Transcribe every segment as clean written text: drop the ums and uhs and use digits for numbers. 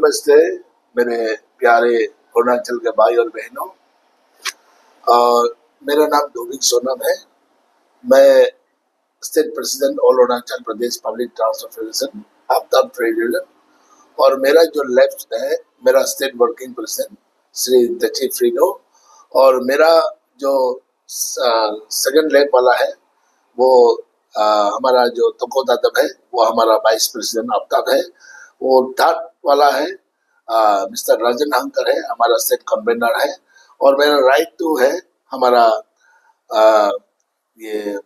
नमस्ते मेरे प्यारे अरुणाचल के भाई और बहनों। मेरा नाम डोबिक सोनम है। मैं state president all Arunachal Pradesh public transport federation आफ्ताब ट्रेड यूनियन, और मेरा जो लेफ्ट है मेरा state working president Shri Tachi Frido, और मेरा जो सेकंड लेफ्ट वाला है वो हमारा जो तको दादब है, वो हमारा वाइस प्रेसिडेंट आफ्ताब है। वो थर्ड वाला है मिस्टर राजन हंकर है, हमारा स्टेट कन्वेनर है। और मेरा राइट टू है हमारा ये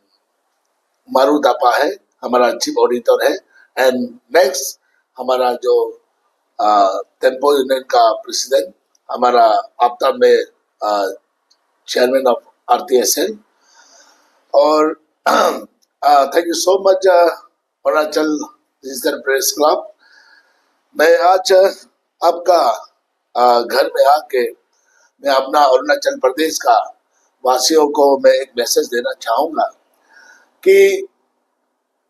मारू दापा है, हमारा चीफ ऑडिटर है। एंड नेक्स्ट हमारा जो टेम्पो यूनियन का प्रेसिडेंट हमारा आफ्ताब में चेयरमैन ऑफ RTSL। और thank you so much Arunachal digital press club. मैं आज आपका घर में आके मैं अपना अरुणाचल प्रदेश का वासियों को मैं एक मैसेज देना चाहूँगा कि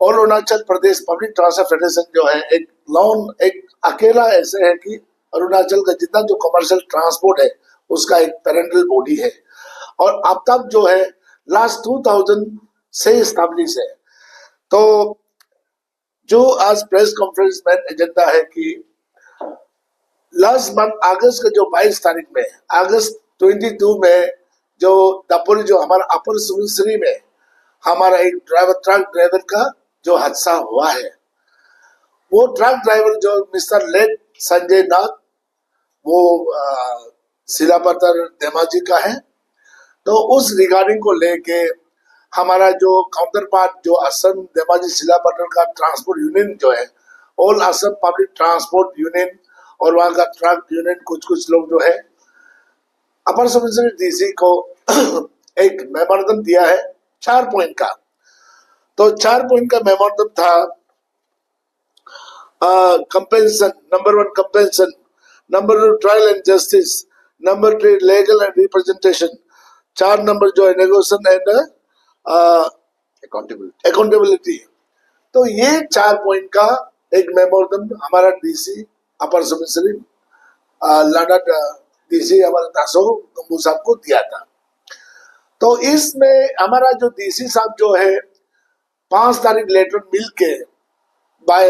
all Arunachal Pradesh public transport federation जो है एक अकेला ऐसे है कि अरुणाचल का जितना जो कमर्शियल ट्रांसपोर्ट है उसका एक पेरेंटल बॉडी है। और आफ्ताब जो है लास्ट 2000 से एस्टैब्लिश है। तो जो आज प्रेस कॉन्फ्रेंस में एजेंडा है कि लास्ट मंथ अगस्त का जो 22 तारीख में अगस्त 22 में जो दापोली जो हमारा अपर सुबनसिरी में हमारा एक ट्रक ड्राइवर का जो हादसा हुआ है, वो ट्रक ड्राइवर जो मिस्टर लेट संजय नाथ वो सिलापत्थर धेमाजी का है। तो उस रिगार्डिंग को लेके हमारा जो काउंटर पार्ट जो असम धेमाजी सिलापत्थर का ट्रांसपोर्ट यूनियन जो है all Assam public transport union और वहाँ का ट्रक यूनियन कुछ लोग जो है अपर सुबनसिरी DC को एक मेमोरेंडम दिया है 4 पॉइंट का। तो 4 पॉइंट का मेमोरेंडम था compensation, number 1 compensation, number 2 trial and justice, number 3 legal and representation, 4 number जो है नेगोशिएशन एंड अकाउंटेबिलिटी। तो ये 4 पॉइंट का एक मेमोरेंडम हमारा DC अपर सुबनसिरी लाडा DC हमारे दासो गंबू साहब को दिया था। तो इसमें हमारा जो DC साहब जो है 5 तारीख लेटर मिलके बाय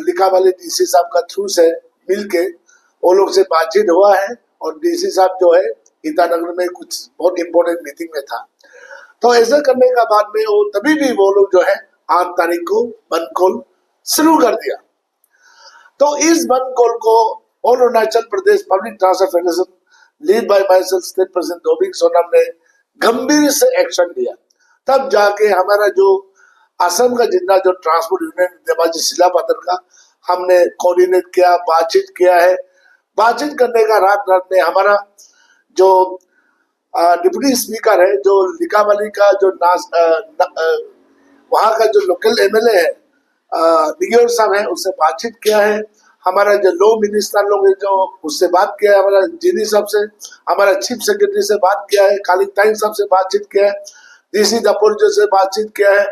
लिखावाली DC साहब का थ्रू से मिलके वो लोग से बातचीत हुआ है। और DC साहब जो है ईटानगर में कुछ बहुत इम्पोर्टेंट मीटिंग में था। तो ऐसा करने का बाद में वो तभी भी वो लोग जो है 8 तारीख को बंद कॉल शुरू कर दिया। तो इस बंद कॉल को all Arunachal Pradesh public transport federation lead by myself state president Dobik Sonam ने गंभीर से एक्शन लिया। तब जाके हमारा जो असम का जितना जो ट्रांसपोर्ट यूनियन धेमाजी सिलापत्थर का हमने कोऑर्डिनेट किया, बातचीत किया है। बातचीत करने का रात में हमारा जो डिप्टी स्पीकर है जो लिकावाली का जो वहाँ का जो लोकल MLA है निगोर साहब है, उससे बातचीत किया है। हमारा जो लॉ मिनिस्टर लोग है जो उससे बात किया है, हमारा जीनी साहब से, हमारा चीफ सेक्रेटरी से बात किया है, कालिंग ताइंग साहब से बातचीत किया है, DC दापोली से बातचीत किया है,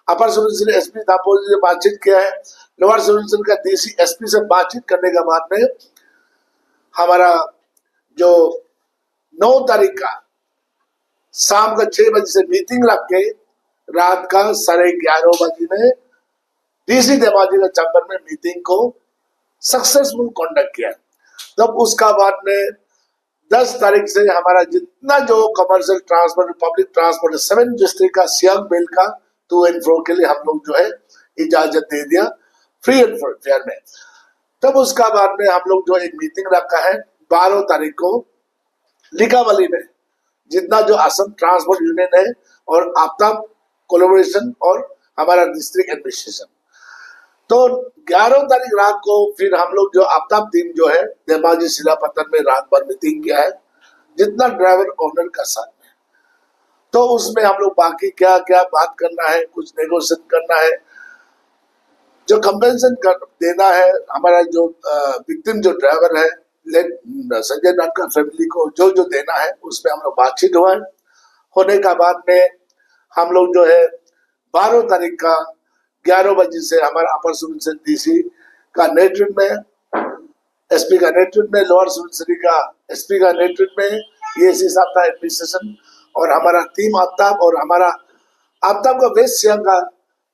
अपर सुबनसिरी SP दापोली से बातचीत किया है, लोअर सुबनसिरी का DC SP से बातचीत करने के बाद में हमारा जो 9 तारीख का शाम का 6 बजे से मीटिंग रख के रात का 11:30 बजे में DC धेमाजी का चैम्बर में मीटिंग को सक्सेसफुल कंडक्ट किया। तब उसका बाद में 10 तारीख से हमारा जितना जो commercial transport public transport 7 district का सियांग बेल का टू एंड फ्रो के लिए हम लोग जो है इजाजत दे दिया फ्री एंड फेयर में। तब उसका बाद में हम लोग जो एक मीटिंग रखा है 12 तारीख को लिकावाली में, जितना जो असम ट्रांसपोर्ट यूनियन है और आफ्ताब कोलैबोरेशन और हमारा डिस्ट्रिक्ट एडमिनिस्ट्रेशन। तो 11 तारीख रात को फिर हम लोग जो आफ्ताब टीम जो है धेमाजी सिलापत्थर में रात भर मीटिंग किया है जितना ड्राइवर ओनर का साथ में। तो उसमें हम लोग बाकी क्या क्या बात करना है, कुछ नेगोशिएट करना है, जो कंपेंसेशन देना है हमारा जो विक्टिम जो ड्राइवर है संजय नाथ का फैमिली को जो देना है, उसमें हम लोग बातचीत हुआ है। होने का बाद में हम लोग जो है 12 तारीख का 11 बजे से हमारा अपर सुबनसिरी DC का नेतृत्व में एसपी का नेतृत्व में, लोअर सुबनसिरी का एसपी का नेतृत्व में ये साहब था एडमिनिस्ट्रेशन, और हमारा टीम आफ्ताब, और हमारा आफ्ताब का वेस्ट सियांग का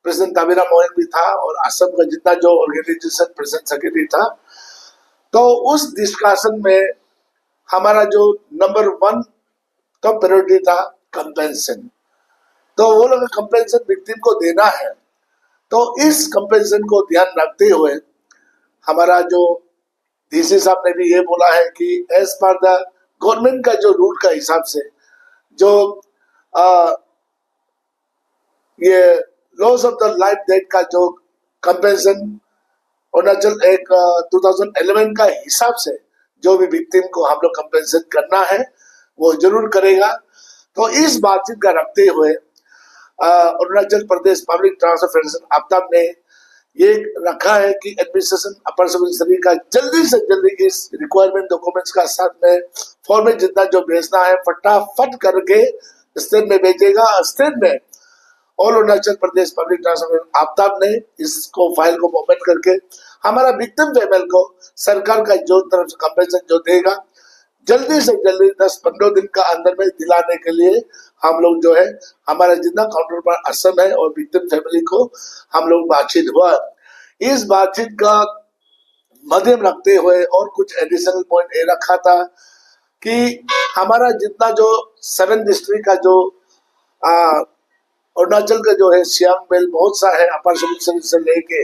प्रेसिडेंट ताबिरा मोहन भी था, और असम का जितना जो ऑर्गेनाइजेशन प्रेसिडेंट सेक्रेटरी था। तो उस डिस्कशन में हमारा जो नंबर 1 का प्रायोरिटी था कंपेंसेशन। तो वो लोग कंपेंसेशन विक्टिम को देना है, तो इस कंपेंसेशन को ध्यान रखते हुए हमारा जो डीसी साहब ने भी ये बोला है कि एज पर द गवर्नमेंट का जो रूल का हिसाब से जो ये loss of the life death का जो कंपेंसेशन अरुणाचल एक 2011 का हिसाब से जो भी विक्टिम को हम लोग कंपेंसेशन करना है वो जरूर करेगा। तो इस बातचीत का रखते हुए Arunachal Pradesh public transport federation Aftab ने ये रखा है कि एडमिनिस्ट्रेशन अपर सुबनसिरी का जल्दी से जल्दी इस रिक्वायरमेंट डॉक्यूमेंट्स का साथ में फॉर्मेट जितना जो भेजना है फटाफट करके स्टेट में भेजेगा। स्टेट में all Arunachal Pradesh public transport Aftab ने इसको फाइल को मूवमेंट करके हमारा विक्टिम फैमिली को सरकार का जो तरफ से कंपेंसेशन जो देगा जल्दी से जल्दी 10-15 दिन का अंदर में दिलाने के लिए हम लोग जो है हमारा जितना काउंटर पर असम है और विक्टिम फैमिली को हम लोग बातचीत हुआ। इस बातचीत का मध्यम रखते हुए और कुछ एडिशनल पॉइंट ये रखा था कि हमारा जितना जो 7 डिस्ट्रिक्ट का जो अरुणाचल का जो है सियांग बेल बहुत सा है, अपर सुबनसिरी से लेके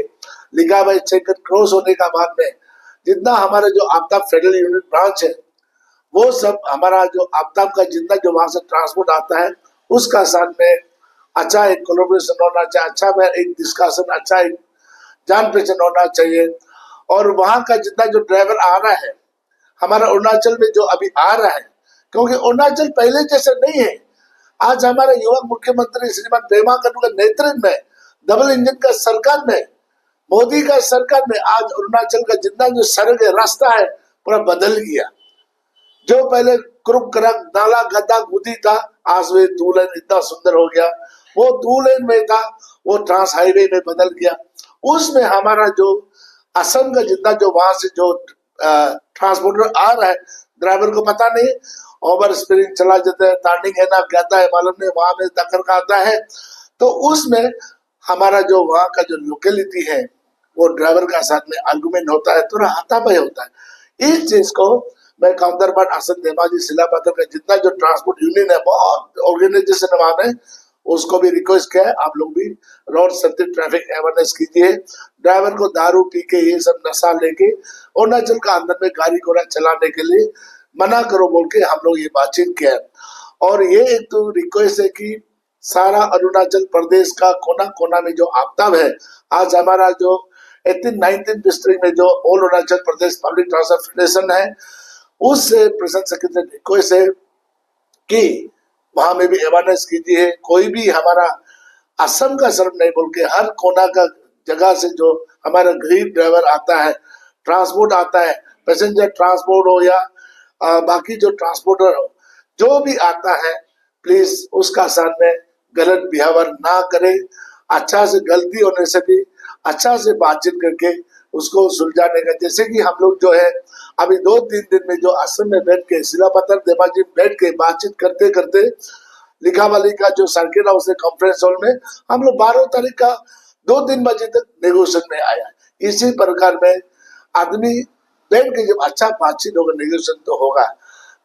लिंगाबाई चेकर क्रॉस होने का बाद में जितना हमारा जो आफ्ताब फेडरल यूनिट ब्रांच है वो सब हमारा जो आफ्ताब का जितना जो वहां से ट्रांसपोर्ट आता है उसका साथ में अच्छा एक कोलैबोरेशन होना चाहिए, अच्छा में एक डिस्कशन, अच्छा एक जान पहचान होना चाहिए। और वहां का जितना जो ड्राइवर आ रहा है हमारा अरुणाचल में जो अभी आ रहा है, क्योंकि अरुणाचल पहले जैसे नहीं है। आज हमारे युवा मुख्यमंत्री श्रीमान पेमा खांडू के नेतृत्व में डबल इंजन का सरकार में, मोदी का सरकार में आज अरुणाचल का जितना जो सड़क रास्ता है पूरा बदल गया। जो पहले क्रुक करक नाला गद्दा गुदी था, आज वे 2 लेन इतना सुंदर हो गया। वो 2 लेन में था वो ट्रांस हाईवे में बदल गया। उसमें हमारा जो असम का जितना जो वहां से जो ट्रांसपोर्टर आ रहा है ड्राइवर को पता नहीं, ओवर स्पीडिंग चला जाता है, टर्निंग है ना कहता है मालूम नहीं, वहां में टक्कर खाता है। तो उसमें हमारा जो वहां का जो लोकेलिटी है वो ड्राइवर का साथ में आर्गुमेंट होता है, थोड़ा हाथापाई होता है। इस चीज को मैं काउंटर पार्ट असम धेमाजी सिलापाथर का जितना जो ट्रांसपोर्ट यूनियन है बहुत ऑर्गेनाइजेशन वहां में उसको भी रिक्वेस्ट किया है आप लोग भी रोड सेफ्टी ट्रैफिक अवेयरनेस कीजिए। ड्राइवर को दारू पी के ये सब नशा लेके अरुणाचल का अंदर में गाड़ी घोड़ा चलाने के लिए मना करो बोल के हम लोग ये बातचीत किया है। और ये एक तो रिक्वेस्ट है कि सारा अरुणाचल प्रदेश का कोना कोना में जो आफ्ताब है, आज हमारा जो 18-19 डिस्ट्रिक्ट में जो all Arunachal Pradesh public transport federation है उससे प्रेसिडेंट सेक्रेटरी रिक्वेस्ट है कि वहां में भी अवेयरनेस कीजिए। कोई भी हमारा असम का सिर्फ नहीं बोल के हर कोना का जगह से जो हमारा गरीब ड्राइवर आता है, ट्रांसपोर्ट आता है, पैसेंजर ट्रांसपोर्ट हो या बाकी जो ट्रांसपोर्टर हो, जो भी आता है प्लीज उसका साथ में गलत बिहेवियर ना करे। अच्छा से गलती होने से भी अच्छा से बातचीत करके उसको सुलझाने का, जैसे कि हम लोग जो है अभी 2-3 दिन में जो असम में बैठ के सिलापाथर धेमाजी बैठ के बातचीत करते करते लिखावाली का जो सर्किट हाउस है कॉन्फ्रेंस हॉल में हम लोग 12 तारीख का 2-3 बजे तक नेगोशिएशन में आया। इसी प्रकार में आदमी बैठ के जब अच्छा बातचीत होगा नेगोशिएशन तो होगा।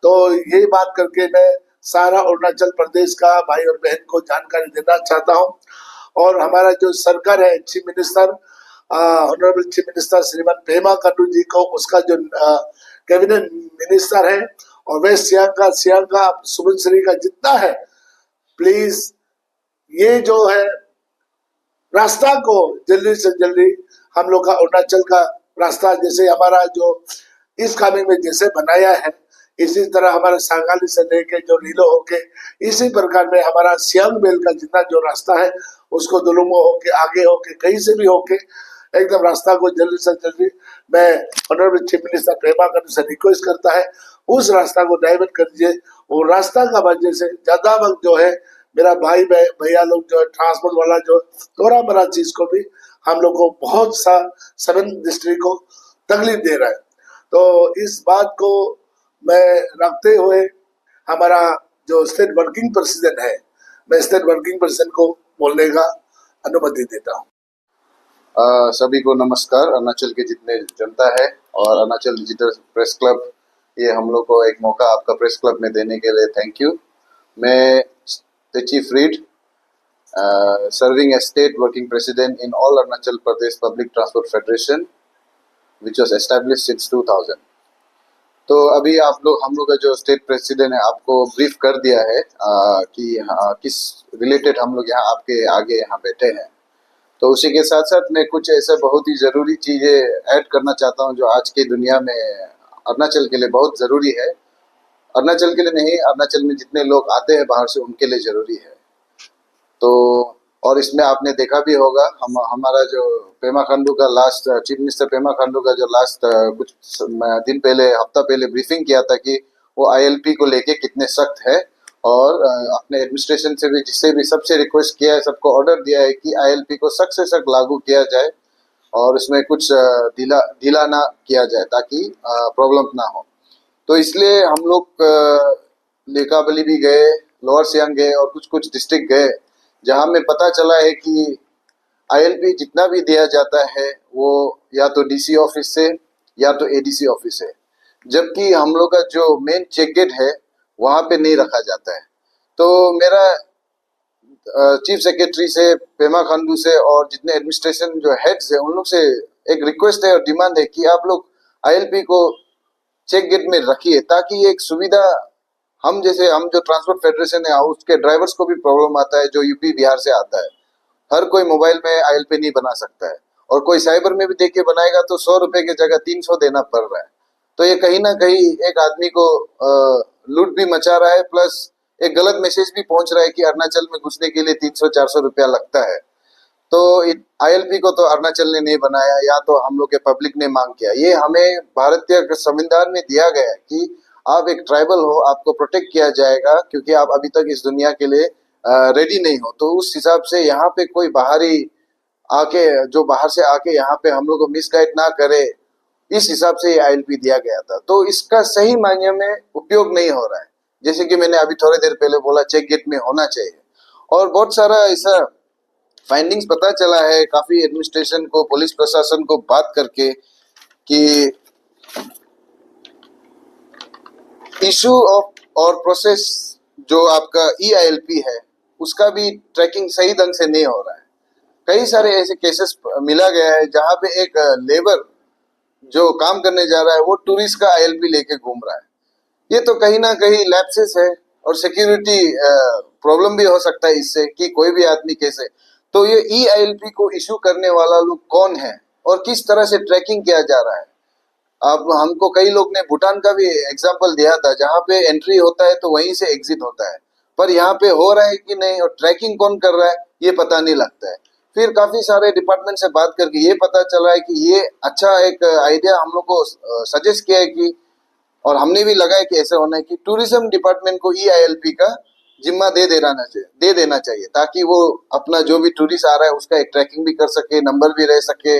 तो यही बात करके मैं सारा अरुणाचल प्रदेश का भाई और बहन को जानकारी देना चाहता हूँ। और हमारा जो सरकार है chief minister honourable chief minister श्रीमान पेमा खांडू जी को उसका जो कैबिनेट मिनिस्टर है और वेस्ट सियांग का सुबनसिरी का जितना है प्लीज ये जो है रास्ता को जल्दी से जल्दी हम लोग का अरुणाचल का रास्ता जैसे हमारा जो इस कानून में जैसे बनाया है इसी तरह हमारे सांगाली से लेके जो नीलो होके इसी प्रकार में हमारा सियांग बेल का जितना जो रास्ता है उसको दुलुमो होके आगे होके कहीं से भी होके एकदम रास्ता को जल्दी से जल्दी मैं honourable chief minister Pema Khandu से रिक्वेस्ट करता है उस रास्ता को डाइवर्ट कर दीजिए। वो रास्ता का वजह से ज्यादा वक्त जो है मेरा भाई भैया लोग जो है ट्रांसपोर्ट वाला जो थोड़ा बड़ा चीज को भी हम लोग को बहुत सा 7 डिस्ट्रिक्ट को तकलीफ दे रहा है। तो इस बात को मैं रखते हुए हमारा जो स्टेट वर्किंग प्रेसिडेंट है, मैं स्टेट वर्किंग प्रेसिडेंट को बोलने का अनुमति देता हूँ। सभी को नमस्कार। अरुणाचल के जितने जनता है और अरुणाचल डिजिटल प्रेस क्लब, ये हम लोग को एक मौका आपका प्रेस क्लब में देने के लिए थैंक यू। मैं तेची फ्रीड, serving as state working president in all Arunachal Pradesh Public Transport Federation, which was established since 2000. तो अभी हम लोग का जो स्टेट प्रेसिडेंट है आपको ब्रीफ कर दिया है कि किस रिलेटेड हम लोग यहाँ आपके आगे यहाँ बैठे हैं। तो उसी के साथ साथ मैं कुछ ऐसा बहुत ही ज़रूरी चीज़ें ऐड करना चाहता हूँ जो आज की दुनिया में अरुणाचल के लिए बहुत ज़रूरी है। अरुणाचल के लिए नहीं, अरुणाचल में जितने लोग आते हैं बाहर से उनके लिए ज़रूरी है। तो और इसमें आपने देखा भी होगा हमारा जो पेमा खांडू का last chief minister Pema Khandu का जो लास्ट कुछ दिन पहले, हफ्ता पहले ब्रीफिंग किया था कि वो आईएलपी को लेके कितने सख्त है और अपने एडमिनिस्ट्रेशन से भी, जिससे भी सबसे रिक्वेस्ट किया है, सबको ऑर्डर दिया है कि आईएलपी को सख्त से सख्त लागू किया जाए और उसमें कुछ ढीला ना किया जाए ताकि प्रॉब्लम ना हो। तो इसलिए हम लोग लेकाबली भी गए, लोअर सियांग गए और कुछ कुछ डिस्ट्रिक्ट गए जहाँ में पता चला है कि आईएलपी जितना भी दिया जाता है वो या तो डीसी ऑफिस से या तो एडीसी ऑफिस से, जबकि हम लोग का जो मेन चेक गेट है वहाँ पे नहीं रखा जाता है। तो मेरा चीफ सेक्रेटरी से, पेमा खांडू से और जितने एडमिनिस्ट्रेशन जो हेड्स है उन लोग से एक रिक्वेस्ट है और डिमांड है कि आप लोग आईएलपी को चेक गेट में रखिए ताकि एक सुविधा, हम जो ट्रांसपोर्ट फेडरेशन है उसके ड्राइवर्स को भी प्रॉब्लम आता है जो यूपी बिहार से आता है। हर कोई मोबाइल में आईएलपी नहीं बना सकता है और कोई साइबर में भी देख के बनाएगा तो 100 रुपए की जगह 300 देना पड़ रहा है। तो ये कहीं ना कहीं एक आदमी को लूट भी मचा रहा है, प्लस एक गलत मैसेज भी पहुंच रहा है कि अरुणाचल में घुसने के लिए 300-400 रुपया लगता है। तो आईएलपी को तो अरुणाचल ने नहीं बनाया, या तो हम लोग के पब्लिक ने मांग किया। ये हमें भारतीय संविधान में दिया गया है कि आप एक ट्राइबल हो, आपको प्रोटेक्ट किया जाएगा क्योंकि आप अभी तक इस दुनिया के लिए रेडी नहीं हो। तो उस हिसाब से यहाँ पे कोई बाहरी आके, जो बाहर से आके यहाँ पे हम लोग को मिसगाइड ना करे, इस हिसाब से ये आईएलपी दिया गया था। तो इसका सही मायने में उपयोग नहीं हो रहा है। जैसे कि मैंने अभी थोड़ी देर पहले बोला, चेक गेट में होना चाहिए। और बहुत सारा ऐसा फाइंडिंग्स पता चला है काफी एडमिनिस्ट्रेशन को, पुलिस प्रशासन को बात करके कि इशू ऑफ और प्रोसेस जो आपका ईआईएलपी है उसका भी ट्रैकिंग सही ढंग से नहीं हो रहा है। कई सारे ऐसे केसेस मिला गया है जहां पे एक लेबर जो काम करने जा रहा है वो टूरिस्ट का आईएलपी लेके घूम रहा है। ये तो कहीं ना कहीं लैप्सेस है और सिक्योरिटी प्रॉब्लम भी हो सकता है इससे कि कोई भी आदमी कैसे। तो ये ईआईएलपी को इशू करने वाला लोग कौन है और किस तरह से ट्रैकिंग किया जा रहा है। अब हमको कई लोग ने भूटान का भी एग्जाम्पल दिया था जहाँ पे एंट्री होता है तो वहीं से एग्जिट होता है, पर यहाँ पे हो रहा है कि नहीं और ट्रैकिंग कौन कर रहा है ये पता नहीं लगता है। फिर काफी सारे डिपार्टमेंट से बात करके ये पता चला है कि ये अच्छा एक आइडिया हम लोग को सजेस्ट किया है कि, और हमने भी लगाया कि ऐसा होना है कि टूरिज्म डिपार्टमेंट को ईआईएलपी का जिम्मा दे देना चाहिए ताकि वो अपना जो भी टूरिस्ट आ रहा है उसका एक ट्रैकिंग भी कर सके, नंबर भी रह सके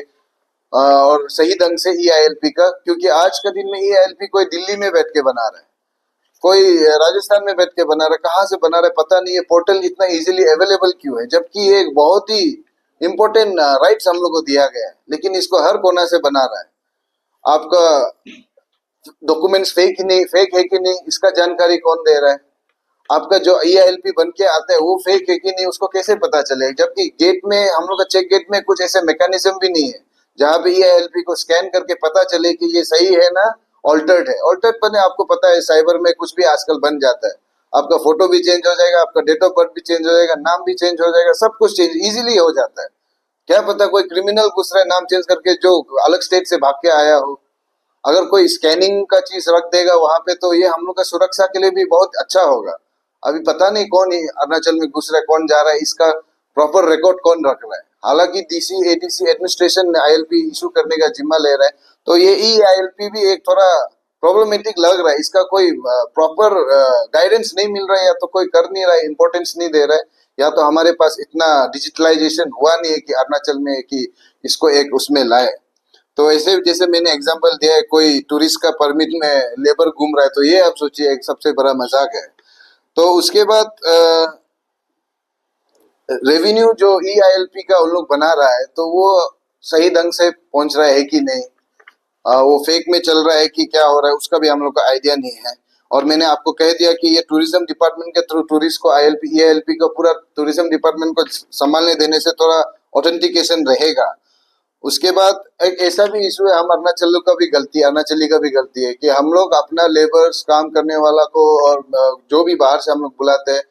और सही ढंग से ईआईएलपी का। क्योंकि आज के दिन में ईआईएलपी कोई दिल्ली में बैठ के बना रहा है, कोई राजस्थान में बैठ के बना रहा है, कहाँ से बना रहा है पता नहीं। ये पोर्टल इतना इजीली अवेलेबल क्यों है, जबकि ये एक बहुत ही इम्पोर्टेंट राइट्स हम लोग को दिया गया है, लेकिन इसको हर कोना से बना रहा है। आपका डॉक्यूमेंट्स फेक है कि नहीं इसका जानकारी कौन दे रहा है। आपका जो ईआईएलपी बन के आता है वो फेक है कि नहीं उसको कैसे पता चले, जबकि गेट में हम लोग का चेक गेट में कुछ ऐसे मैकेनिज्म भी नहीं है जहाँ पे ईआईएलपी को स्कैन करके पता चले कि ये सही है ना ऑल्टर्ड है। ऑल्टर्ड बने, आपको पता है साइबर में कुछ भी आजकल बन जाता है, आपका फोटो भी चेंज हो जाएगा, आपका डेट ऑफ बर्थ भी चेंज हो जाएगा, नाम भी चेंज हो जाएगा, सब कुछ चेंज इजीली हो जाता है। क्या पता कोई क्रिमिनल घुस रहा है नाम चेंज करके जो अलग स्टेट से भाग के आया हो। अगर कोई स्कैनिंग का चीज रख देगा वहां पे तो ये हम लोग का सुरक्षा के लिए भी बहुत अच्छा होगा। अभी पता नहीं कौन अरुणाचल में घुस रहा है, कौन जा रहा है, इसका प्रॉपर रिकॉर्ड कौन रख रहा है। हालांकि DC ADC administration ILP issue करने का जिम्मा ले रहा है, तो ये ईआईएलपी भी एक थोड़ा प्रॉब्लमेटिक लग रहा है। इसका कोई प्रॉपर गाइडेंस नहीं मिल रहा है, या तो कोई कर नहीं रहा है, इंपॉर्टेंस नहीं दे रहा है, या तो हमारे पास इतना डिजिटलाइजेशन हुआ नहीं है कि अरुणाचल में कि इसको एक उसमें लाए। तो ऐसे जैसे मैंने एग्जांपल दिया है, कोई टूरिस्ट का परमिट में लेबर घूम रहा है, तो ये आप सोचिए एक सबसे बड़ा मजाक है। तो उसके बाद रेवेन्यू जो ईआईएलपी का उन लोग बना रहा है, तो वो सही ढंग से पहुंच रहा है कि नहीं, वो फेक में चल रहा है कि क्या हो रहा है, उसका भी हम लोग का आइडिया नहीं है। और मैंने आपको कह दिया कि ये टूरिज्म डिपार्टमेंट के थ्रू टूरिस्ट को आईएलपी ईआईएलपी का पूरा टूरिज्म डिपार्टमेंट को संभालने देने से थोड़ा ऑथेंटिकेशन रहेगा। उसके बाद एक ऐसा भी इशू है, हम अरुणाचली का भी गलती है कि हम लोग अपना लेबर्स काम करने वाला को और जो भी बाहर से हम लोग बुलाते हैं,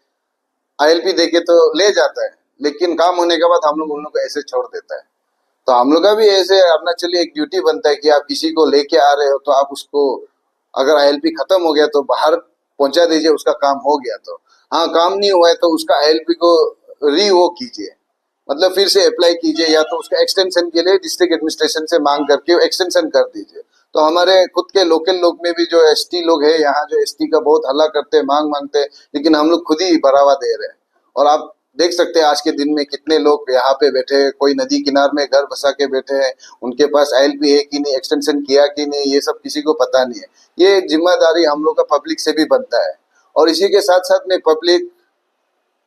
आईएलपी देके तो ले जाता है, लेकिन काम होने के बाद हम लोग उन लोग को ऐसे छोड़ देता है। तो हम लोग का भी ऐसे अरुणाचली एक ड्यूटी बनता है कि आप किसी को लेके आ रहे हो तो आप उसको, अगर आईएलपी खत्म हो गया तो बाहर पहुंचा दीजिए, उसका काम हो गया तो। हाँ, काम नहीं हुआ है तो उसका आईएलपी को वो कीजिए, मतलब फिर से अप्लाई कीजिए, या तो उसका एक्सटेंशन के लिए डिस्ट्रिक्ट एडमिनिस्ट्रेशन से मांग करके एक्सटेंशन कर दीजिए। तो हमारे खुद के लोकल लोग में भी जो एसटी लोग हैं यहाँ, जो एसटी का बहुत हल्ला करते हैं, मांग मांगते हैं, लेकिन हम लोग खुद ही बढ़ावा दे रहे हैं। और आप देख सकते हैं आज के दिन में कितने लोग यहाँ पे बैठे हैं, कोई नदी किनार में घर बसा के बैठे हैं, उनके पास आईएलपी है कि नहीं, एक्सटेंशन किया कि नहीं, ये सब किसी को पता नहीं है। ये जिम्मेदारी हम लोग का पब्लिक से भी बनता है। और इसी के साथ साथ में public,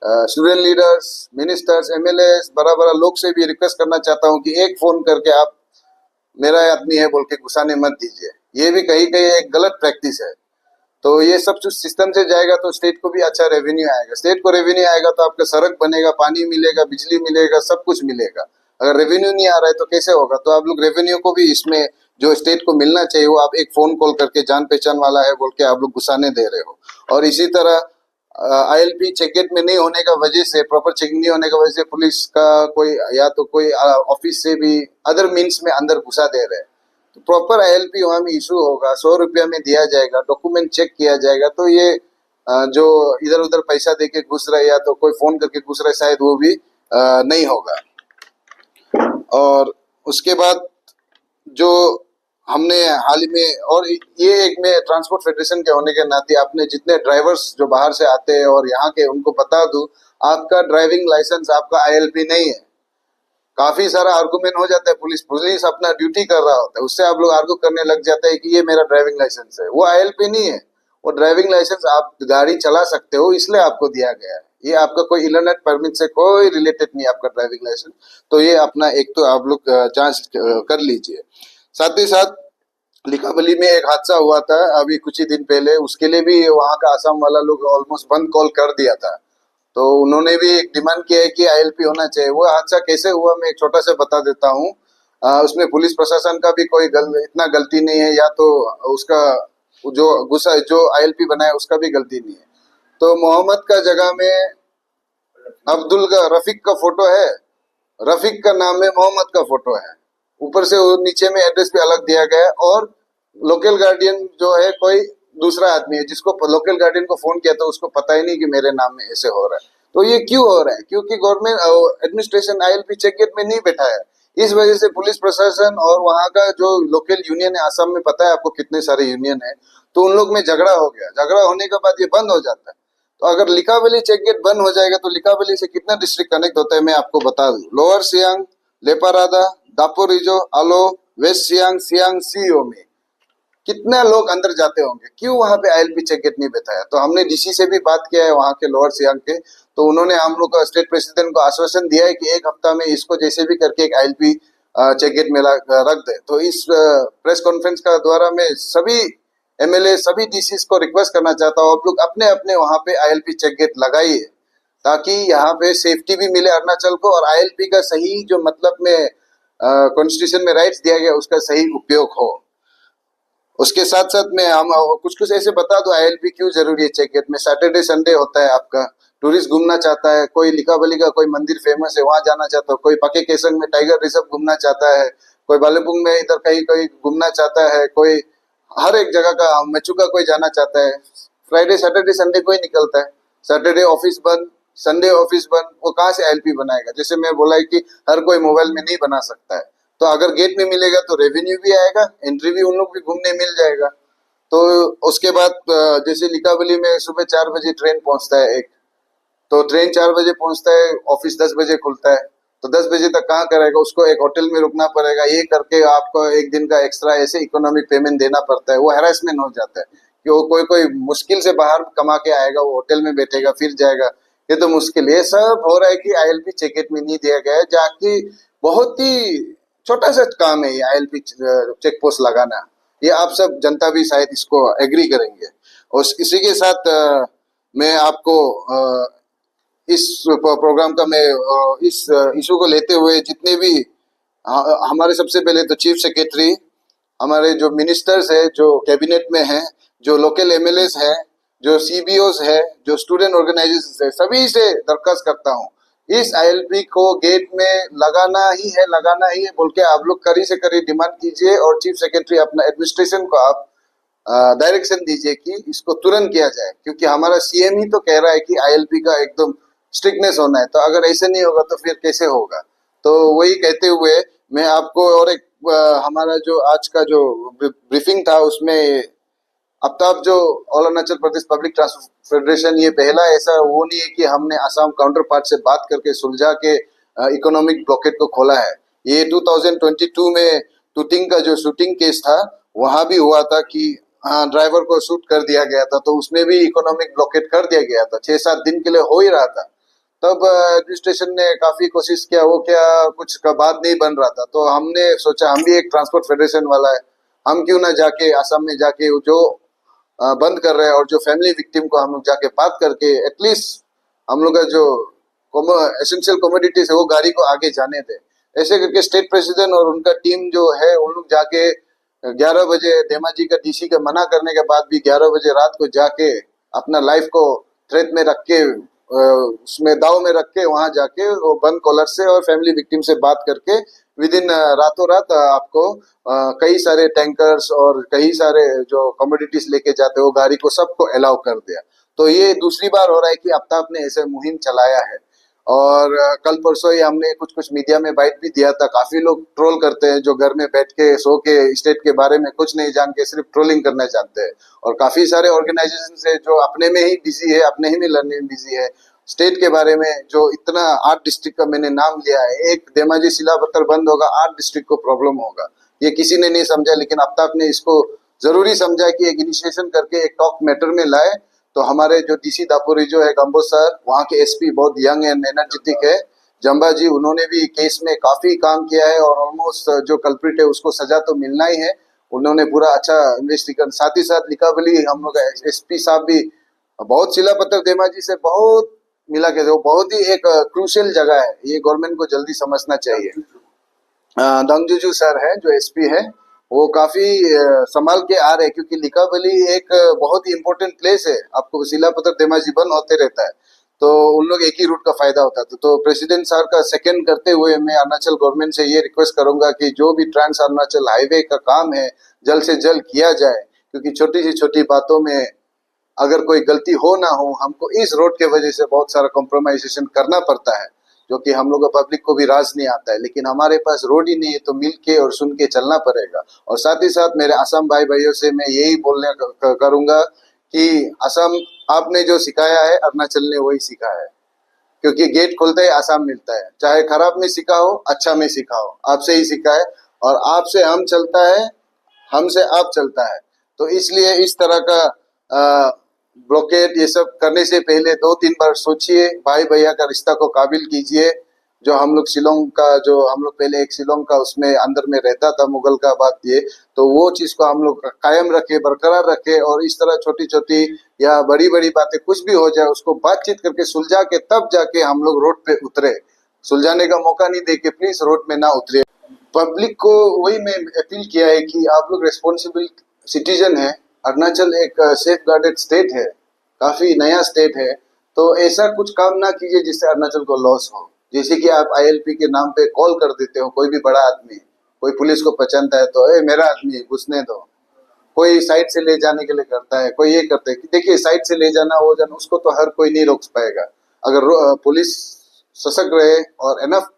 student leaders, ministers, MLAs, बड़ा बड़ा लोग से भी रिक्वेस्ट करना चाहता हूँ कि एक फोन करके आप मेरा आदमी है बोल के घुसाने मत दीजिए। ये भी कहीं कहीं एक गलत प्रैक्टिस है। तो ये सब कुछ सिस्टम से जाएगा तो स्टेट को भी अच्छा रेवेन्यू आएगा। स्टेट को रेवेन्यू आएगा तो आपका सड़क बनेगा, पानी मिलेगा, बिजली मिलेगा, सब कुछ मिलेगा। अगर रेवेन्यू नहीं आ रहा है तो कैसे होगा? तो आप लोग रेवेन्यू को भी इसमें जो स्टेट को मिलना चाहिए वो आप एक फोन कॉल करके जान पहचान वाला है बोल के आप लोग घुसाने दे रहे हो। और इसी तरह आईएलपी चेक गेट में नहीं होने का वजह से, प्रॉपर चेकिंग नहीं होने का वजह से पुलिस का कोई या तो कोई ऑफिस से भी अदर मीन्स में अंदर घुसा दे रहे हैं। तो प्रॉपर आईएलपी वहां में इशू होगा, 100 रुपया में दिया जाएगा, डॉक्यूमेंट चेक किया जाएगा, तो ये जो इधर उधर पैसा देके घुस रहे या तो कोई फोन करके घुस रहे, शायद वो भी नहीं होगा। और उसके बाद जो हमने हाल ही में, और ये एक मैं ट्रांसपोर्ट फेडरेशन के होने के नाते अपने जितने ड्राइवर्स जो बाहर से आते हैं और यहाँ के, उनको बता दूं, आपका ड्राइविंग लाइसेंस, आपका आईएलपी नहीं है। काफी सारा आर्गुमेंट हो जाता है, पुलिस अपना ड्यूटी कर रहा होता है, उससे आप लोग आर्गू करने लग जाते हैं कि ये मेरा ड्राइविंग लाइसेंस है। वो आईएलपी नहीं है, वो ड्राइविंग लाइसेंस आप गाड़ी चला सकते हो इसलिए आपको दिया गया है। ये आपका कोई इलनेट परमिट से कोई रिलेटेड नहीं है आपका ड्राइविंग लाइसेंस। तो ये अपना एक तो आप लोग जांच कर लीजिए। साथ ही साथ लिकाबली में एक हादसा हुआ था अभी कुछ ही दिन पहले, उसके लिए भी वहाँ का आसाम वाला लोग ऑलमोस्ट बंद कॉल कर दिया था। तो उन्होंने भी एक डिमांड किया है कि आईएलपी होना चाहिए। वो हादसा कैसे हुआ मैं एक छोटा सा बता देता हूँ। उसमें पुलिस प्रशासन का भी कोई इतना गलती नहीं है, या तो उसका जो आईएलपी बनाया उसका भी गलती नहीं है। तो मोहम्मद का जगह में अब्दुल का, रफीक का फोटो है, रफीक का नाम में मोहम्मद का फोटो है, ऊपर से नीचे में एड्रेस भी अलग दिया गया है। और लोकल गार्डियन जो है कोई दूसरा आदमी है, जिसको लोकल गार्डियन को फोन किया तो उसको पता ही नहीं कि मेरे नाम में ऐसे हो रहा है। तो ये क्यों हो रहा है? क्योंकि government administration ILP check gate में नहीं बैठा है। इस वजह से पुलिस प्रशासन और वहाँ का जो लोकल यूनियन है, आसाम में पता है आपको कितने सारे यूनियन है, तो उन लोग में झगड़ा हो गया। झगड़ा होने के बाद ये बंद हो जाता है। तो अगर लिकाबेली चेक गेट बंद हो जाएगा तो लिकाबेली से कितना डिस्ट्रिक्ट कनेक्ट होता है मैं आपको बता दूं। लोअर सियांग, लेपारादा, दापोरिजो, आलो, वेस्ट सियांग, सियांग सीओ में कितना लोग अंदर जाते होंगे। क्यों वहां पे आईएलपी चेक गेट नहीं बैठा है? तो हमने डीसी से भी बात किया है वहां के लोअर सियांग के, तो उन्होंने हम लोग का स्टेट प्रेसिडेंट को आश्वासन दिया है कि एक हफ्ता में इसको जैसे भी करके एक आईएलपी चेक गेट में रख दे। तो इस प्रेस कॉन्फ्रेंस का द्वारा मैं सभी एमएलए, सभी डीसी को रिक्वेस्ट करना चाहता हूँ, आप लोग अपने अपने वहां पे आईएलपी चेक गेट लगाइए, ताकि यहाँ पे सेफ्टी भी मिले अरुणाचल को, और आईएलपी का सही जो मतलब में कॉन्स्टिट्यूशन में राइट्स दिया गया उसका सही उपयोग हो। उसके साथ साथ में हम कुछ कुछ ऐसे बता दो आईएलपी क्यों जरूरी है चेक गेट में। सैटरडे संडे होता है, आपका टूरिस्ट घूमना चाहता है, कोई लिकाबली का कोई मंदिर फेमस है वहां जाना चाहता है, कोई पके केसंग में टाइगर रिजर्व घूमना चाहता है, कोई बालेपुंग में इधर कहीं कहीं घूमना चाहता है, कोई हर एक जगह का मचुका कोई जाना चाहता है। फ्राइडे सैटरडे संडे कोई निकलता है, सैटरडे ऑफिस बंद, संडे ऑफिस बंद, वो कहाँ से आईएलपी बनाएगा? जैसे मैं बोला है कि हर कोई मोबाइल में नहीं बना सकता है। तो अगर गेट में मिलेगा तो रेवेन्यू भी आएगा, एंट्री भी उन लोग भी घूमने मिल जाएगा। तो उसके बाद जैसे लिकाबली में सुबह 4 बजे ट्रेन पहुंचता है एक, तो ट्रेन 4 बजे पहुंचता है, ऑफिस 10 बजे खुलता है, तो 10 बजे तक कहाँ करेगा, उसको एक होटल में रुकना पड़ेगा, ये करके आपको एक दिन का एक्स्ट्रा ऐसे इकोनॉमिक पेमेंट देना पड़ता है। वो हैरेसमेंट हो जाता है कि वो कोई कोई मुश्किल से बाहर कमा के आएगा, वो होटल में बैठेगा फिर जाएगा, ये तो मुश्किल है। ये सब हो रहा है कि आईएलपी चेकगेट में नहीं दिया गया है, जाकि बहुत ही छोटा सा काम है ये आईएलपी चेक पोस्ट लगाना। ये आप सब जनता भी शायद इसको एग्री करेंगे। और इसी के साथ मैं आपको इस प्रोग्राम का मैं इस इशू को लेते हुए जितने भी हमारे सबसे पहले तो चीफ सेक्रेटरी, हमारे जो मिनिस्टर्स है जो कैबिनेट में हैं, जो लोकल एमएलएस हैं, जो सीबीओस है, जो स्टूडेंट ऑर्गेनाइजेशन है, सभी से दरखास्त करता हूँ इस आईएलपी को गेट में लगाना ही है बोल के आप लोग कड़ी से कड़ी डिमांड कीजिए। और चीफ सेक्रेटरी अपना एडमिनिस्ट्रेशन को आप डायरेक्शन दीजिए कि इसको तुरंत किया जाए, क्योंकि हमारा सीएम ही तो कह रहा है कि आईएलपी का एकदम स्ट्रिक्टनेस होना है। तो अगर ऐसे नहीं होगा तो फिर कैसे होगा। तो वही कहते हुए मैं आपको और एक हमारा जो आज का जो ब्रीफिंग था उसमें अब तक जो all Arunachal Pradesh public transport federation, ये पहला ऐसा वो नहीं है कि हमने असम काउंटर पार्ट से बात करके सुलझा के इकोनॉमिक ब्लॉकेट को खोला है। ये 2022 में टूटिंग का जो शूटिंग केस था वहां भी हुआ था कि ड्राइवर को शूट कर दिया गया था, तो उसमें भी इकोनॉमिक ब्लॉकेट कर दिया गया था। 6-7 दिन के लिए हो ही रहा था। तब एडमिनिस्ट्रेशन ने काफी कोशिश किया, वो क्या कुछ का बात नहीं बन रहा था। तो हमने सोचा हम भी एक ट्रांसपोर्ट फेडरेशन वाला है, हम क्यों ना जाके असम में जाके जो बंद कर रहे हैं और जो फैमिली विक्टिम को हम लोग जाके बात करके एटलीस्ट हम लोग का जो एसेंशियल कमोडिटीज है वो गाड़ी को आगे जाने दे। ऐसे करके स्टेट प्रेसिडेंट और उनका टीम जो है उन लोग जाके 11 बजे धेमाजी का डीसी का मना करने के बाद भी 11 बजे रात को जाके अपना लाइफ को थ्रेट में रख के उसमें दाव में रख के वहां जाके वो बंद कॉलर से और फैमिली विक्टिम से बात करके विद इन रातों रात आपको कई सारे टैंकर्स और कई सारे जो कमोडिटीज लेके जाते हैं वो गाड़ी को सबको अलाउ कर दिया। तो ये दूसरी बार हो रहा है कि आफ्ताब ने ऐसे मुहिम चलाया है। और कल परसों ही हमने कुछ कुछ मीडिया में बाइट भी दिया था। काफी लोग ट्रोल करते हैं जो घर में बैठ के सो के स्टेट के बारे में कुछ नहीं जान के सिर्फ ट्रोलिंग करना चाहते हैं। और काफी सारे ऑर्गेनाइजेशन है जो अपने में ही बिजी है, अपने ही में लर्निंग में बिजी है। स्टेट के बारे में जो इतना 8 डिस्ट्रिक्ट का मैंने नाम लिया है, एक धेमाजी शिलापत्थर बंद होगा 8 डिस्ट्रिक्ट को प्रॉब्लम होगा, ये किसी ने नहीं समझा। लेकिन आफ्ताब ने इसको जरूरी समझा कि एक इनिशिएशन करके एक टॉक मैटर में लाए। तो हमारे जो डीसी दापोरी जो है गंबो सर, वहाँ के एसपी बहुत यंग एंड एनर्जेटिक है, जम्बा जी, उन्होंने भी केस में काफी काम किया है और ऑलमोस्ट जो कल्प्रिट है उसको सजा तो मिलना ही है। उन्होंने पूरा अच्छा इन्वेस्टिगेशन, साथ ही साथ लिकावली हम लोग एसपी साहब भी बहुत शिलापत्थर धेमाजी से बहुत मिला के, वो बहुत ही एक क्रूशियल जगह है, ये गवर्नमेंट को जल्दी समझना चाहिए। दंगजुजू सर है जो एसपी है, वो काफी संभाल के आ रहे हैं, क्योंकि लिकावली एक बहुत ही इंपॉर्टेंट प्लेस है। आपको शिलापत्थर धेमाजी बंद होते रहता है तो उन लोग एक ही रूट का फायदा होता है। तो प्रेसिडेंट सर का सेकंड करते हुए मैं अरुणाचल गवर्नमेंट से ये रिक्वेस्ट करूंगा कि जो भी ट्रांस अरुणाचल हाईवे का काम है जल्द से जल्द किया जाए, क्योंकि छोटी सी छोटी बातों में अगर कोई गलती हो ना हो, हमको इस रोड के वजह से बहुत सारा कॉम्प्रोमाइजेशन करना पड़ता है, जो कि हम लोग पब्लिक को भी राज नहीं आता है। लेकिन हमारे पास रोड ही नहीं है तो मिल के और सुन के चलना पड़ेगा। और साथ ही साथ मेरे असम भाई भाइयों से मैं यही बोलने करूंगा कि असम आपने जो सिखाया है अरुणाचल ने वही सीखा है, क्योंकि गेट खुलता है आसाम मिलता है। चाहे खराब में सीखा हो अच्छा में सीखा हो, आपसे ही सीखा है। और आपसे हम चलता है, हमसे आप चलता है। तो इसलिए इस तरह का ब्लॉकेट ये सब करने से पहले 2-3 बार सोचिए, भाई भैया का रिश्ता को काबिल कीजिए। जो हम लोग शिलोंग का, जो हम लोग पहले एक शिलोंग का उसमें अंदर में रहता था मुगल का बात ये, तो वो चीज को हम लोग कायम रखे, बरकरार रखे। और इस तरह छोटी छोटी या बड़ी बड़ी बातें कुछ भी हो जाए उसको बातचीत करके सुलझा के तब जाके हम लोग रोड पे उतरे। सुलझाने का मौका नहीं दे के प्लीज रोड में ना उतरे। पब्लिक को वही मैं अपील किया है कि आप लोग रेस्पॉन्सिबल सिटीजन है। अरुणाचल एक सेफ गार्डेड स्टेट है, काफी नया स्टेट है, तो ऐसा कुछ काम ना कीजिए जिससे अरुणाचल को लॉस हो। जैसे कि आप आईएलपी के नाम पे कॉल कर देते हो, कोई भी बड़ा आदमी, कोई पुलिस को पहचानता है तो मेरा आदमी है घुसने दो, कोई साइड से ले जाने के लिए करता है, कोई ये करता है। देखिए साइड से ले जाना हो जाना उसको तो हर कोई नहीं रोक पाएगा। अगर पुलिस सशक्त रहे और एनफ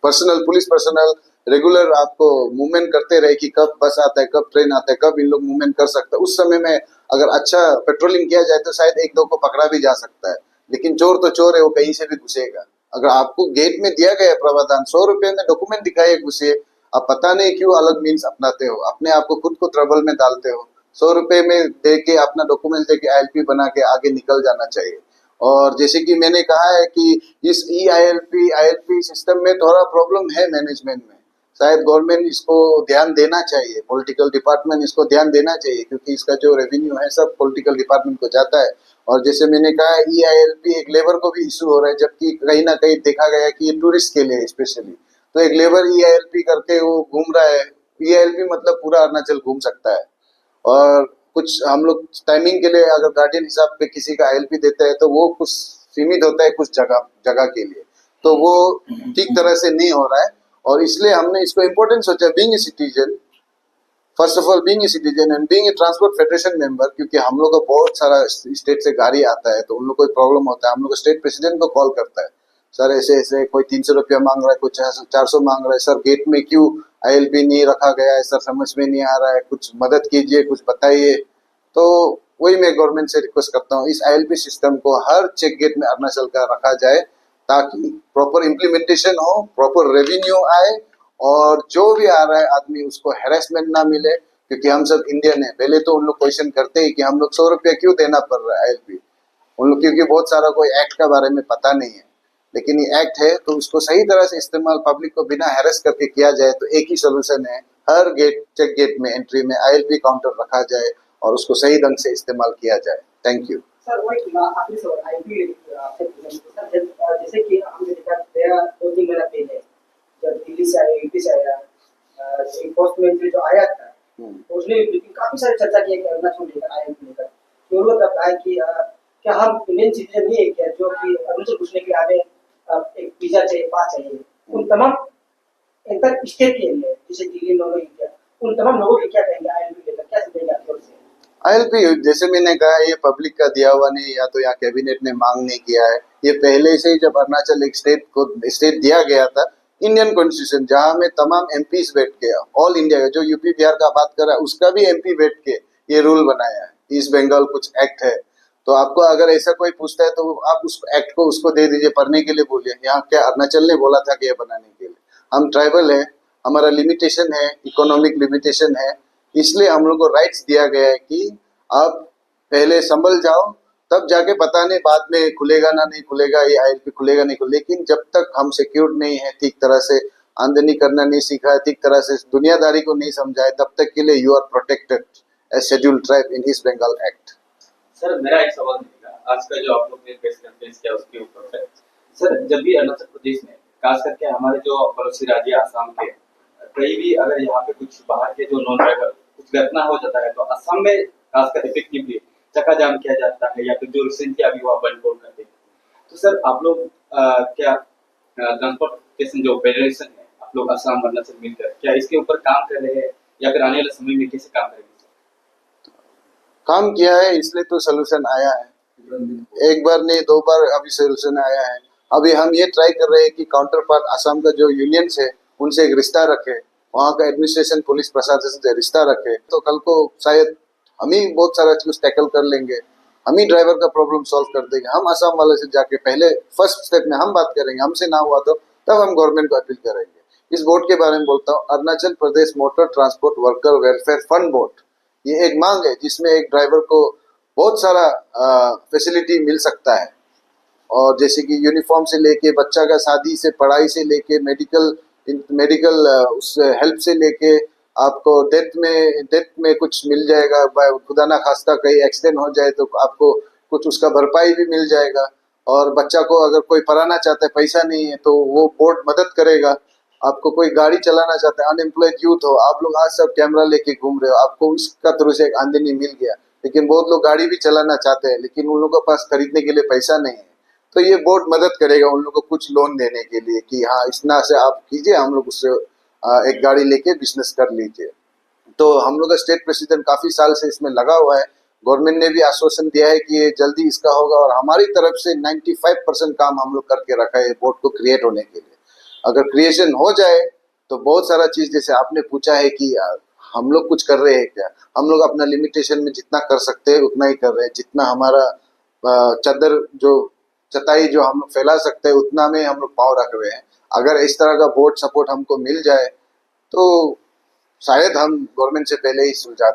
पुलिस पर्सनल रेगुलर आपको मूवमेंट करते रहे कि कब बस आता है, कब ट्रेन आता है, कब इन लोग मूवमेंट कर सकते हैं, उस समय में अगर अच्छा पेट्रोलिंग किया जाए तो शायद 1-2 को पकड़ा भी जा सकता है। लेकिन चोर तो चोर है, वो कहीं से भी घुसेगा। अगर आपको गेट में दिया गया प्रावधान 100 रुपए में डॉक्यूमेंट दिखाइए घुसे, आप पता नहीं क्यों अलग मीन्स अपनाते हो, अपने आप को खुद को ट्रबल में डालते हो। 100 रुपए में दे के अपना डॉक्यूमेंट दे के आईएलपी बना के आगे निकल जाना चाहिए। और जैसे कि मैंने कहा है कि इस ई आईएलपी आईएलपी सिस्टम में थोड़ा प्रॉब्लम है मैनेजमेंट में, शायद गवर्नमेंट इसको ध्यान देना चाहिए, पॉलिटिकल डिपार्टमेंट इसको ध्यान देना चाहिए, क्योंकि इसका जो रेवेन्यू है सब पॉलिटिकल डिपार्टमेंट को जाता है। और जैसे मैंने कहा ई आईएलपी एक लेबर को भी इशू हो रहा है, जबकि कहीं ना कहीं देखा गया कि ये टूरिस्ट के लिए स्पेशली, तो एक लेबर ई आईएलपी करके वो घूम रहा है। ई आईएलपी मतलब पूरा अरुणाचल घूम सकता है। और कुछ हम लोग टाइमिंग के लिए अगर गार्डियन हिसाब पे किसी का आईएलपी देते हैं तो वो कुछ सीमित होता है कुछ जगह जगह के लिए, तो वो ठीक तरह से नहीं हो रहा है। और इसलिए हमने इसको इम्पोर्टेंट सोचा, being a citizen, first of all being a citizen and being a transport federation member, क्योंकि हम लोग को बहुत सारा स्टेट से गाड़ी आता है, तो उन लोग को प्रॉब्लम होता है, हम लोग स्टेट प्रेसिडेंट को कॉल करता है, सर ऐसे ऐसे कोई 300 रुपया मांग रहा है, कोई 400 मांग रहा है, सर गेट में क्यों आईएलपी नहीं रखा गया है, सर समझ में नहीं आ रहा है, कुछ मदद कीजिए, कुछ बताइए। तो वही मैं गवर्नमेंट से रिक्वेस्ट करता हूँ, इस आईएलपी सिस्टम को हर चेक गेट में अरुणाचल का रखा जाए, ताकि प्रॉपर इम्प्लीमेंटेशन हो, प्रॉपर रेवेन्यू आए, और जो भी आ रहा है आदमी उसको हेरेसमेंट ना मिले, क्योंकि हम सब इंडियन है। पहले तो उन लोग क्वेश्चन करते हैं कि हम लोग 100 रुपया क्यों देना पड़ रहा है आईएलपी, उन लोग क्योंकि बहुत सारा कोई एक्ट का बारे में पता नहीं है, लेकिन ये एक्ट है तो उसको सही तरह से इस्तेमाल पब्लिक को बिना हैरेस करके किया जाए तो एक ही सोल्यूशन है, हर गेट चेक गेट में एंट्री में आईएलपी काउंटर रखा जाए और उसको सही ढंग से इस्तेमाल किया जाए। Thank you sir. वही आखिरी सवाल आईपी आपसे पूछना सर, जैसे कि हमने देखा गया 2-3 महीना पहले जब दिल्ली से आया, यूपी से आया, एनफोर्समेंट जो आया था, तो उसने काफी सारी चर्चा की कि अरुणाचल लेकर आईएलपी लेकर, तो लोग तब कहा कि क्या हम इंडियन सिटीजन नहीं है क्या, जो कि अरुणाचल घुसने के लिए हमें एक वीजा चाहिए, पास चाहिए, उन तमाम इंटर स्टेट के लिए, जैसे दिल्ली में हो गया, उन तमाम लोगों के क्या कहेंगे आईएलपी लेकर, क्या समझेंगे आप लोग से? आईएलपी जैसे मैंने कहा ये पब्लिक का दिया हुआ नहीं, या तो यहाँ कैबिनेट ने मांग नहीं किया है, ये पहले से ही जब अरुणाचल एक स्टेट को स्टेट दिया गया था, इंडियन कॉन्स्टिट्यूशन जहाँ में तमाम एमपीज बैठ के, ऑल इंडिया का जो यूपी बिहार का बात कर रहा है उसका भी एमपी बैठ के ये रूल बनाया है। ईस्ट बंगाल कुछ एक्ट है, तो आपको अगर ऐसा कोई पूछता है तो आप उस एक्ट को उसको दे दीजिए, पढ़ने के लिए बोलिए। यहाँ क्या अरुणाचल ने बोला था कि ये बनाने के लिए, हम ट्राइबल है, हमारा लिमिटेशन है, इकोनॉमिक लिमिटेशन है, इसलिए हम लोग को राइट्स दिया गया है कि आप पहले संभल जाओ, तब जाके पता नहीं बाद में खुलेगा ना नहीं खुलेगा, ये आईएलपी खुलेगा नहीं खुलेगा, लेकिन जब तक हम सिक्योर्ड नहीं है, ठीक तरह से आमदनी करना नहीं सीखा है, ठीक तरह से दुनियादारी को नहीं समझा है, तब तक के लिए you are protected as scheduled tribe in East Bengal act. Sir मेरा एक सवाल रहेगा, आज का जो आप लोग ने प्रेस कॉन्फ्रेंस किया उसके ऊपर सर, जब भी अरुणाचल प्रदेश में खास करके हमारे जो पड़ोसी राज्य आसाम के कहीं भी अगर यहाँ पे कुछ बाहर के जो नॉन ड्राइवर कुछ घटना हो जाता है, तो असम में खासकर इफेक्टिवली चक्का जाम किया जाता है, या फिर जो रिसेंटली अभी हुआ बंद करते हैं, तो सर आप लोग क्या ट्रांसपोर्टेशन जो फेडरेशन है, आप लोग असम अरुणाचल मिलकर क्या इसके ऊपर काम कर रहे हैं, या फिर आने वाले समय में कैसे काम करेंगे? काम किया है, इसलिए तो सोल्यूशन आया है, एक बार नहीं 2 बार अभी सोल्यूशन आया है। अभी हम ये ट्राई कर रहे हैं कि काउंटर पार्ट असम का जो यूनियंस है उनसे एक रिश्ता रखे, वहाँ का एडमिनिस्ट्रेशन पुलिस प्रशासन से रिश्ता रखे, तो कल को शायद हम ही बहुत सारा चीज टैकल कर लेंगे, हम ही ड्राइवर का प्रॉब्लम सॉल्व कर देंगे। हम असम वाले से जाके पहले फर्स्ट स्टेप में हम बात करेंगे, हमसे ना हुआ तो तब हम गवर्नमेंट को अपील करेंगे। इस बोर्ड के बारे में बोलता हूँ, Arunachal Pradesh motor transport worker welfare fund board, ये एक मांग है जिसमें एक ड्राइवर को बहुत सारा फैसिलिटी मिल सकता है, और जैसे कि यूनिफॉर्म से लेके बच्चा का शादी से पढ़ाई से लेके मेडिकल उस हेल्प से लेके आपको डेथ में कुछ मिल जाएगा, खुदा ना खास्ता कहीं एक्सीडेंट हो जाए तो आपको कुछ उसका भरपाई भी मिल जाएगा, और बच्चा को अगर कोई पढ़ाना चाहता है पैसा नहीं है तो वो बोर्ड मदद करेगा। आपको कोई गाड़ी चलाना चाहता है, अनएम्प्लॉयड यूथ हो, आप लोग आज सब कैमरा लेके घूम रहे हो, आपको इसका थ्रू से एक आमदनी मिल गया, लेकिन बहुत लोग गाड़ी भी चलाना चाहते हैं लेकिन उन लोगों के पास खरीदने के लिए पैसा नहीं है, तो ये बोर्ड मदद करेगा उन लोगों को कुछ लोन देने के लिए कि हाँ इतना से आप कीजिए, हम लोग उससे एक गाड़ी लेके बिजनेस कर लीजिए। तो हम लोग का स्टेट प्रेसिडेंट काफी साल से इसमें लगा हुआ है, गवर्नमेंट ने भी आश्वासन दिया है कि ये जल्दी इसका होगा, और हमारी तरफ से 95% काम हम लोग करके रखा है बोर्ड को क्रिएट होने के लिए। अगर क्रिएशन हो जाए तो बहुत सारा चीज, जैसे आपने पूछा है कि हम लोग कुछ कर रहे हैं क्या, हम लोग अपना लिमिटेशन में जितना कर सकते हैं उतना ही कर रहे हैं, जितना हमारा चादर जो चताई जो हम लोग फैला सकते हैं उतना में हम लोग पाँव रख रहे हैं। अगर इस तरह का बोर्ड सपोर्ट हमको मिल जाए तो शायद हम गवर्नमेंट से पहले ही सुलझा